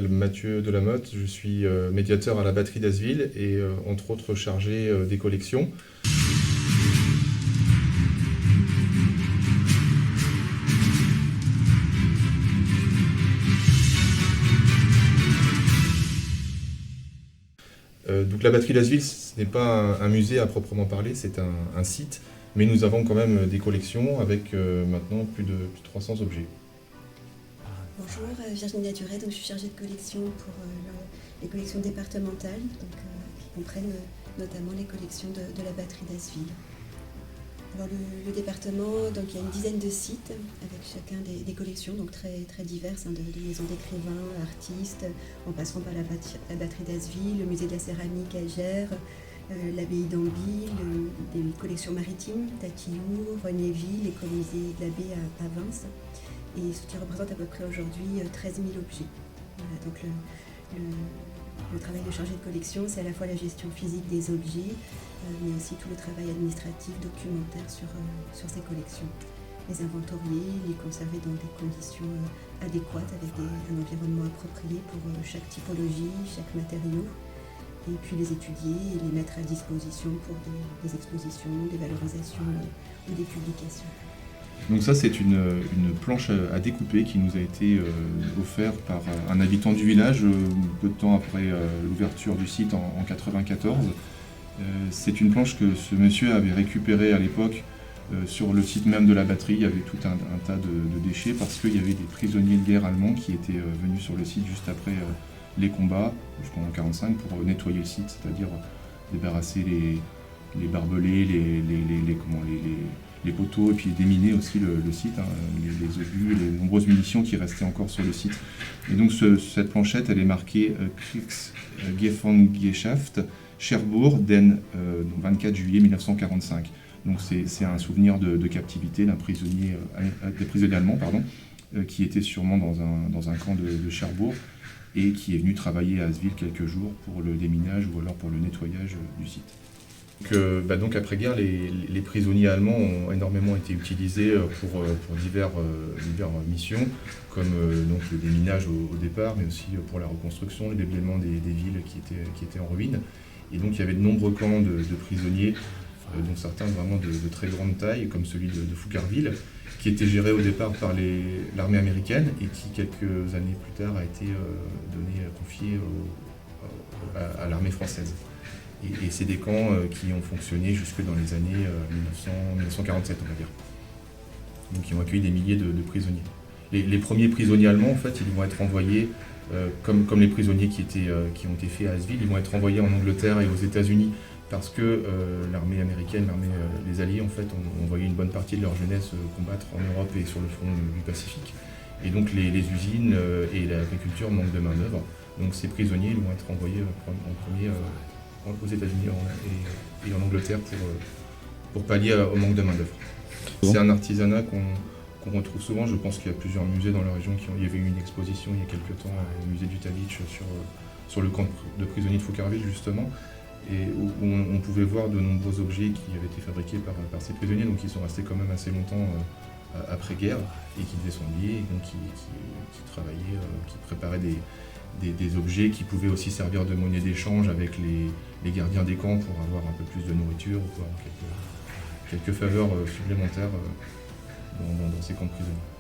Mathieu Delamotte, je suis médiateur à la batterie d'Asville et entre autres chargé des collections. Donc la batterie d'Asville, ce n'est pas un musée à proprement parler, c'est un site, mais nous avons quand même des collections avec maintenant plus de 300 objets. Bonjour, Virginie Naduret, donc je suis chargée de collection pour les collections départementales, qui comprennent notamment les collections de la batterie d'Asville. Alors le département, donc il y a une dizaine de sites avec chacun des collections, donc très diverses, de maisons d'écrivains, artistes, en passant par la batterie d'Asville, le musée de la céramique à Gers, l'abbaye d'Anville, des collections maritimes, Tatillou, Renéville, l'écomusée de la baie à Vins, et ce qui représente à peu près aujourd'hui 13 000 objets. Voilà, donc le travail de chargé de collection, c'est à la fois la gestion physique des objets, mais aussi tout le travail administratif, documentaire sur ces collections. Les inventorier, les conserver dans des conditions adéquates, avec un environnement approprié pour chaque typologie, chaque matériau, et puis les étudier et les mettre à disposition pour des expositions, des valorisations ou des publications. Donc ça, c'est une planche à découper qui nous a été offerte par un habitant du village peu de temps après l'ouverture du site en 1994. C'est une planche que ce monsieur avait récupérée à l'époque sur le site même de la batterie. Il y avait tout un tas de déchets parce qu'il y avait des prisonniers de guerre allemands qui étaient venus sur le site juste après les combats, jusqu'en 1945, pour nettoyer le site, c'est-à-dire débarrasser les barbelés, les poteaux, et puis déminer aussi le site, les obus, les nombreuses munitions qui restaient encore sur le site. Et donc cette planchette, elle est marquée Kriegsgefangenschaft, Cherbourg, den 24 juillet 1945. Donc c'est un souvenir de captivité des prisonniers allemands, qui était sûrement dans un camp de Cherbourg et qui est venu travailler à Asville quelques jours pour le déminage ou alors pour le nettoyage du site. Donc après-guerre, les prisonniers allemands ont énormément été utilisés pour diverses missions, comme donc le déminage au départ, mais aussi pour la reconstruction, le déblaiement des villes qui étaient en ruine. Et donc il y avait de nombreux camps de prisonniers, dont certains vraiment de très grande taille, comme celui de Foucarville, qui était géré au départ par l'armée américaine et qui, quelques années plus tard, a été confié à l'armée française. Et c'est des camps qui ont fonctionné jusque dans les années 1947, on va dire. Donc qui ont accueilli des milliers de prisonniers. Les premiers prisonniers allemands, en fait, ils vont être envoyés, comme les prisonniers qui ont été faits à Asville, ils vont être envoyés en Angleterre et aux États-Unis parce que l'armée américaine, les Alliés, en fait, ont envoyé une bonne partie de leur jeunesse combattre en Europe et sur le front du Pacifique. Et donc les usines et l'agriculture manquent de main-d'œuvre. Donc ces prisonniers ils vont être envoyés en premier aux États-Unis et en Angleterre pour pallier au manque de main-d'œuvre. C'est un artisanat qu'on retrouve souvent. Je pense qu'il y a plusieurs musées dans la région il y avait eu une exposition il y a quelques temps au musée du Talitch sur le camp de prisonniers de Foucarville, justement, et où on pouvait voir de nombreux objets qui avaient été fabriqués par ces prisonniers, donc ils sont restés quand même assez longtemps après-guerre et qui faisaient son lit, et donc qui travaillaient, qui préparaient des objets qui pouvaient aussi servir de monnaie d'échange avec les gardiens des camps pour avoir un peu plus de nourriture ou pour avoir quelques faveurs supplémentaires dans ces camps de prisonniers.